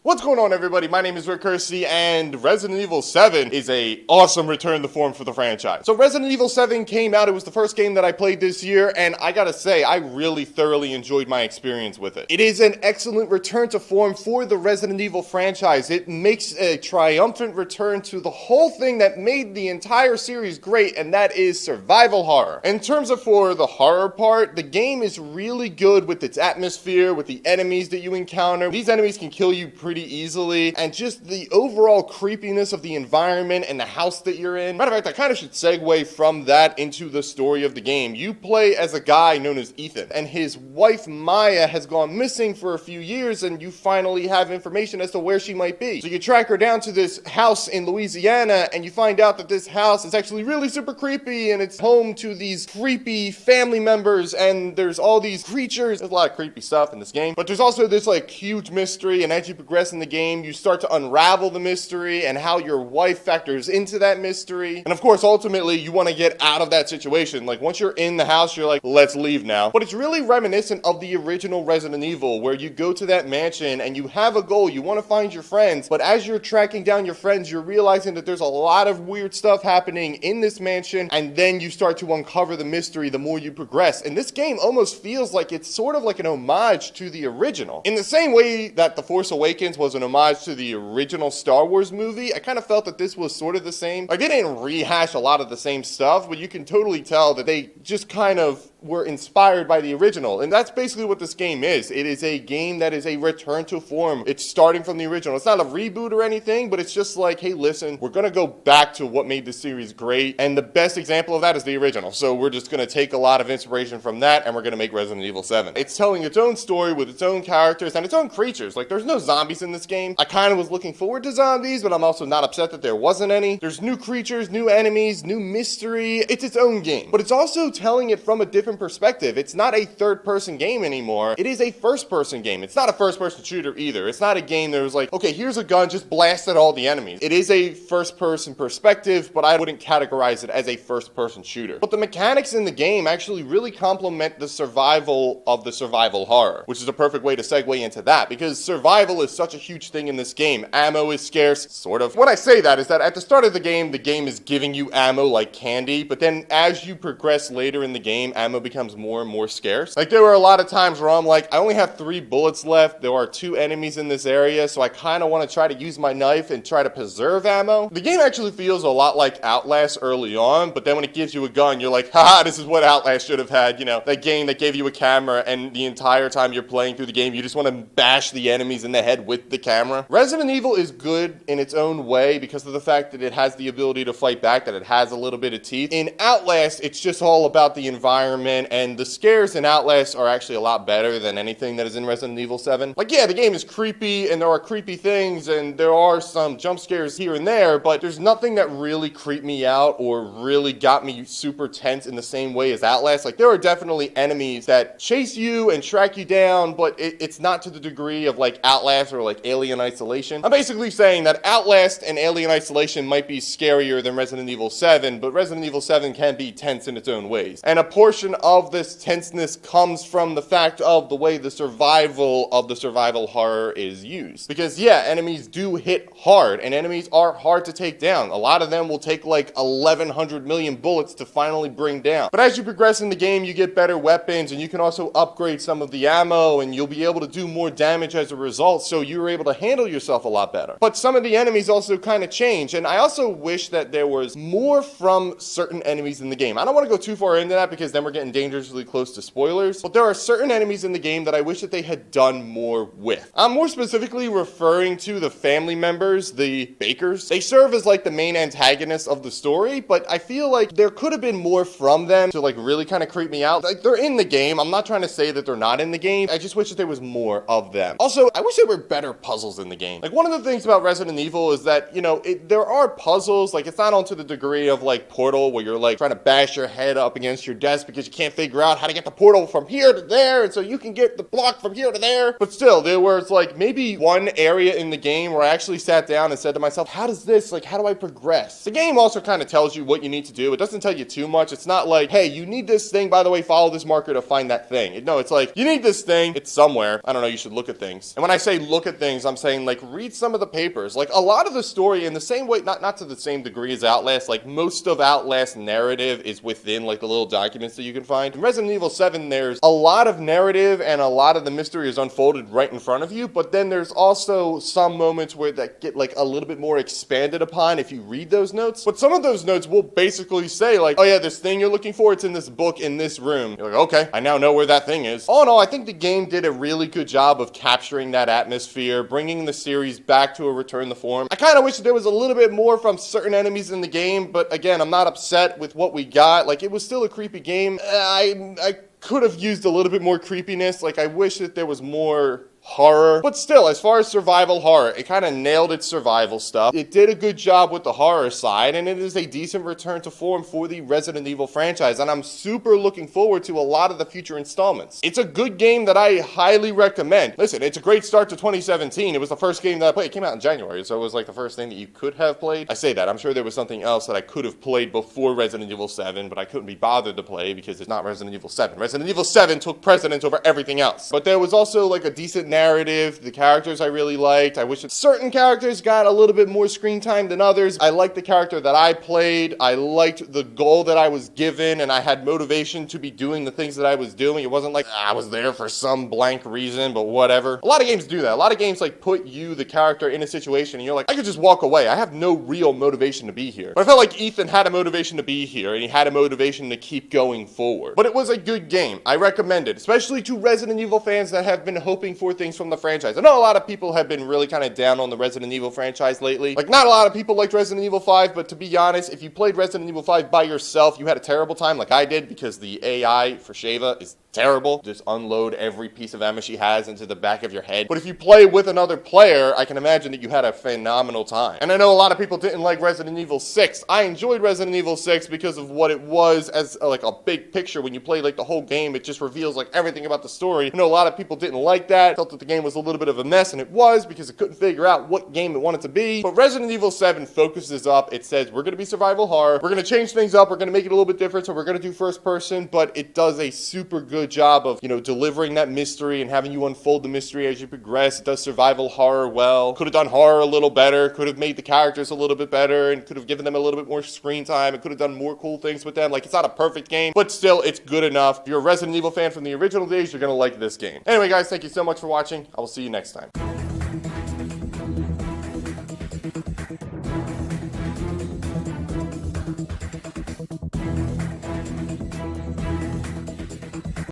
What's going on, everybody? My name is Curci, and Resident Evil 7 is a awesome return to form for the franchise. So Resident Evil 7 came out, it was the first game that I played this year, and I gotta say, I really thoroughly enjoyed my experience with it. It is an excellent return to form for the Resident Evil franchise. It makes a triumphant return to the whole thing that made the entire series great, and that is survival horror. In terms of for the horror part, the game is really good with its atmosphere, with the enemies that you encounter. These enemies can kill you pretty easily, and just the overall creepiness of the environment and the house that you're in. Matter of fact, I kind of should segue from that into the story of the game. You play as a guy known as Ethan, and his wife Maya has gone missing for a few years, and you finally have information as to where she might be. So you track her down to this house in Louisiana, and you find out that this house is actually really super creepy, and it's home to these creepy family members, and there's all these creatures. There's a lot of creepy stuff in this game, but there's also this like huge mystery, and as you progress in the game, you start to unravel the mystery and how your wife factors into that mystery. And of course, ultimately, you want to get out of that situation. Like, once you're in the house, you're like, let's leave now. But it's really reminiscent of the original Resident Evil, where you go to that mansion and you have a goal. You want to find your friends, but as you're tracking down your friends, you're realizing that there's a lot of weird stuff happening in this mansion, and then you start to uncover the mystery the more you progress. And this game almost feels like it's sort of like an homage to the original. In the same way that The Force Awakens was an homage to the original Star Wars movie, I kind of felt that this was sort of the same. Like, they didn't rehash a lot of the same stuff, but you can totally tell that they just kind of were inspired by the original. And that's basically what this game is. It is a game that is a return to form. It's starting from the original. It's not a reboot or anything, but it's just like, hey, listen, we're gonna go back to what made the series great. And the best example of that is the original. So we're just gonna take a lot of inspiration from that, and we're gonna make Resident Evil 7. It's telling its own story with its own characters and its own creatures. Like, there's no zombies in this game. I kind of was looking forward to zombies, but I'm also not upset that there wasn't any. There's new creatures, new enemies, new mystery. It's its own game, but it's also telling it from a different perspective. It's not a third-person game anymore. It is a first-person game. It's not a first-person shooter either. It's not a game that was like, okay, here's a gun, just blast at all the enemies. It is a first-person perspective, but I wouldn't categorize it as a first-person shooter. But the mechanics in the game actually really complement the survival of the survival horror, which is a perfect way to segue into that, because survival is such a huge thing in this game. Ammo is scarce, sort of. When I say that is that at the start of the game is giving you ammo like candy, but then as you progress later in the game, ammo becomes more and more scarce. Like, there were a lot of times where I'm like, I only have 3 bullets left. There are 2 enemies in this area, so I kind of want to try to use my knife and try to preserve ammo. The game actually feels a lot like Outlast early on, but then when it gives you a gun, you're like, haha, this is what Outlast should have had. You know, that game that gave you a camera, and the entire time you're playing through the game, you just want to bash the enemies in the head with the camera. Resident Evil is good in its own way because of the fact that it has the ability to fight back, that it has a little bit of teeth. In Outlast, it's just all about the environment, and the scares in Outlast are actually a lot better than anything that is in Resident Evil 7. Like, yeah, the game is creepy, and there are creepy things, and there are some jump scares here and there, but there's nothing that really creeped me out or really got me super tense in the same way as Outlast. Like, there are definitely enemies that chase you and track you down, but it's not to the degree of like Outlast or like Alien Isolation. I'm basically saying that Outlast and Alien Isolation might be scarier than Resident Evil 7, but Resident Evil 7 can be tense in its own ways. And a portion of this tenseness comes from the fact of the way the survival of the survival horror is used. Because yeah, enemies do hit hard, and enemies are hard to take down. A lot of them will take like 1,100 million bullets to finally bring down. But as you progress in the game, you get better weapons, and you can also upgrade some of the ammo, and you'll be able to do more damage as a result, so you're able to handle yourself a lot better. But some of the enemies also kind of change, and I also wish that there was more from certain enemies in the game. I don't want to go too far into that because then we're getting dangerously close to spoilers, but there are certain enemies in the game that I wish that they had done more with. I'm more specifically referring to the family members, the bakers. They serve as like the main antagonists of the story, but I feel like there could have been more from them to like really kind of creep me out. Like, they're in the game. I'm not trying to say that they're not in the game. I just wish that there was more of them. Also, I wish there were better puzzles in the game. Like, one of the things about Resident Evil is that, you know, there are puzzles, like, it's not on to the degree of like Portal, where you're like trying to bash your head up against your desk because you can't figure out how to get the portal from here to there, and so you can get the block from here to there. But still, there was like maybe one area in the game where I actually sat down and said to myself, how do I progress? The game also kind of tells you what you need to do. It doesn't tell you too much. It's not like, hey, you need this thing, by the way, follow this marker to find that thing. No, it's like, you need this thing, it's somewhere. I don't know, you should look at things. And when I say look at things, I'm saying like read some of the papers. Like a lot of the story in the same way, not to the same degree as Outlast, like most of Outlast narrative is within like the little documents that you can find. In Resident Evil 7, there's a lot of narrative and a lot of the mystery is unfolded right in front of you, but then there's also some moments where that get like a little bit more expanded upon if you read those notes. But some of those notes will basically say like, oh yeah, this thing you're looking for, it's in this book in this room. You're like, okay, I now know where that thing is. All in all, I think the game did a really good job of capturing that atmosphere, bringing the series back to a return to form. I kind of wish that there was a little bit more from certain enemies in the game, but again, I'm not upset with what we got. Like, it was still a creepy game. I could have used a little bit more creepiness. Like, I wish that there was more horror. But still, as far as survival horror, it kind of nailed its survival stuff. It did a good job with the horror side, and it is a decent return to form for the Resident Evil franchise, and I'm super looking forward to a lot of the future installments. It's a good game that I highly recommend. Listen, it's a great start to 2017. It was the first game that I played. It came out in January, so it was like the first thing that you could have played. I say that. I'm sure there was something else that I could have played before Resident Evil 7, but I couldn't be bothered to play because it's not Resident Evil 7. Resident Evil 7 took precedence over everything else. But there was also like a decent narrative. The characters I really liked. I wish that certain characters got a little bit more screen time than others. I liked the character that I played. I liked the goal that I was given, and I had motivation to be doing the things that I was doing. It wasn't like I was there for some blank reason, but whatever. A lot of games do that. A lot of games like put you, the character, in a situation and you're like, I could just walk away. I have no real motivation to be here. But I felt like Ethan had a motivation to be here, and he had a motivation to keep going forward. But it was a good game. I recommend it, especially to Resident Evil fans that have been hoping for things from the franchise. I know a lot of people have been really kind of down on the Resident Evil franchise lately. Like, not a lot of people liked Resident Evil 5, but to be honest, if you played Resident Evil 5 by yourself, you had a terrible time like I did, because the AI for Sheva is terrible. Just unload every piece of ammo she has into the back of your head. But if you play with another player, I can imagine that you had a phenomenal time. And I know a lot of people didn't like Resident Evil 6. I enjoyed Resident Evil 6 because of what it was as like a big picture. When you play like the whole game, it just reveals like everything about the story. I know a lot of people didn't like that, felt that the game was a little bit of a mess, and it was, because it couldn't figure out what game it wanted to be. But Resident Evil 7 focuses up. It says, we're going to be survival horror. We're going to change things up. We're going to make it a little bit different. So we're going to do first person, but it does a super good job of, you know, delivering that mystery and having you unfold the mystery as you progress. It does survival horror well. Could have done horror a little better. Could have made the characters a little bit better, and could have given them a little bit more screen time. It could have done more cool things with them. Like, it's not a perfect game, but still, it's good enough. If you're a Resident Evil fan from the original days, you're going to like this game. Anyway, guys, thank you so much for watching. I will see you next time.